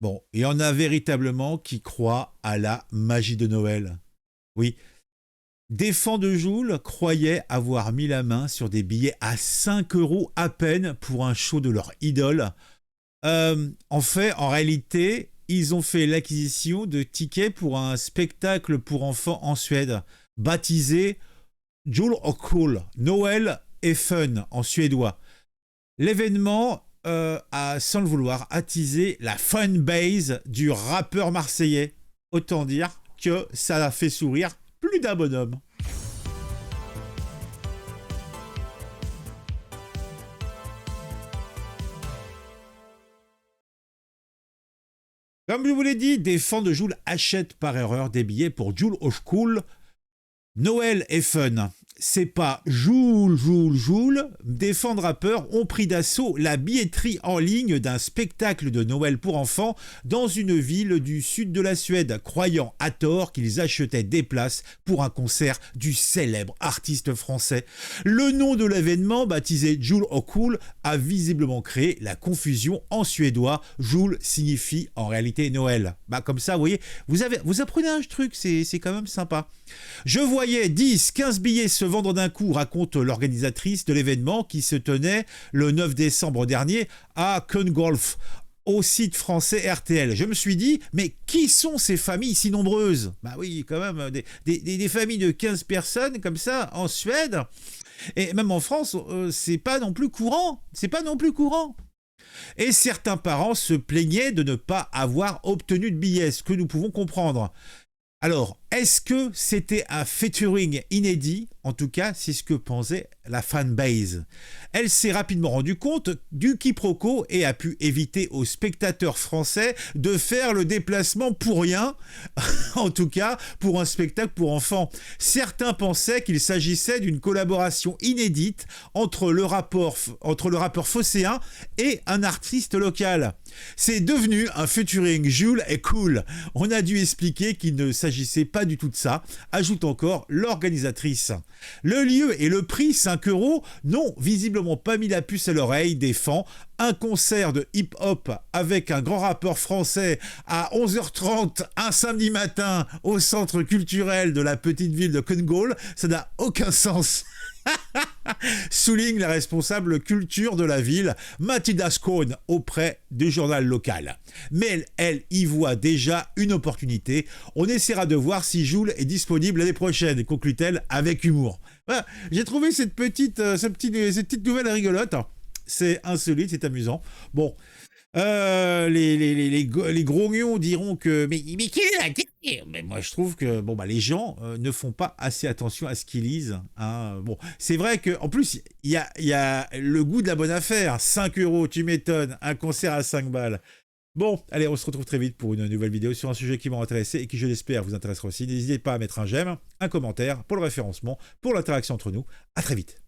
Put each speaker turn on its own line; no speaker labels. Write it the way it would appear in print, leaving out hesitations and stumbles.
Bon, il y en a véritablement qui croient à la magie de Noël. Oui, des fans de Joule croyaient avoir mis la main sur des billets à 5 euros à peine pour un show de leur idole. En réalité, ils ont fait l'acquisition de tickets pour un spectacle pour enfants en Suède, baptisé Jul och Kul, Noël et Fun en suédois. L'événement a, sans le vouloir, attisé la fanbase du rappeur marseillais. Autant dire que ça a fait sourire plus d'un bonhomme. Comme je vous l'ai dit, des fans de Joule achètent par erreur des billets pour Jul och Kul, Noël et Fun. C'est pas Joule. Des fans de rappeurs ont pris d'assaut la billetterie en ligne d'un spectacle de Noël pour enfants dans une ville du sud de la Suède, croyant à tort qu'ils achetaient des places pour un concert du célèbre artiste français. Le nom de l'événement, baptisé Jul och Kul, a visiblement créé la confusion en suédois. Jul signifie en réalité Noël. Comme ça, vous voyez, vous apprenez un truc, c'est quand même sympa. Je voyais 10-15 billets se vendre d'un coup, raconte l'organisatrice de l'événement qui se tenait le 9 décembre dernier à Kungolf, au site français RTL. Je me suis dit, mais qui sont ces familles si nombreuses? Bah oui, quand même, des familles de 15 personnes comme ça en Suède. Et même en France, c'est pas non plus courant. C'est pas non plus courant. Et certains parents se plaignaient de ne pas avoir obtenu de billets, ce que nous pouvons comprendre. Alors, est-ce que c'était un featuring inédit? En tout cas, c'est ce que pensait la fanbase. Elle s'est rapidement rendue compte du quiproquo et a pu éviter aux spectateurs français de faire le déplacement pour rien, en tout cas pour un spectacle pour enfants. Certains pensaient qu'il s'agissait d'une collaboration inédite entre le rappeur phocéen et un artiste local. C'est devenu un featuring Jul och Kul. On a dû expliquer qu'il ne s'agissait pas du tout de ça, ajoute encore l'organisatrice. Le lieu et le prix, 5 euros, n'ont visiblement pas mis la puce à l'oreille des fans. Un concert de hip-hop avec un grand rappeur français à 11h30 un samedi matin au centre culturel de la petite ville de Kungälv, ça n'a aucun sens. Souligne la responsable culture de la ville, Mathilda Skåne, auprès du journal local. Mais elle y voit déjà une opportunité. On essaiera de voir si Joule est disponible l'année prochaine, conclut-elle avec humour. Voilà, j'ai trouvé cette petite nouvelle rigolote. C'est insolite, c'est amusant. Bon, les grognons diront que mais quelle est la question? Mais moi je trouve que les gens ne font pas assez attention à ce qu'ils lisent. Hein. Bon, c'est vrai que en plus il y a le goût de la bonne affaire. 5 euros, tu m'étonnes, un concert à 5 balles. Bon, allez, on se retrouve très vite pour une nouvelle vidéo sur un sujet qui m'a intéressé et qui, je l'espère, vous intéressera aussi. N'hésitez pas à mettre un j'aime, un commentaire pour le référencement, pour l'interaction entre nous. À très vite.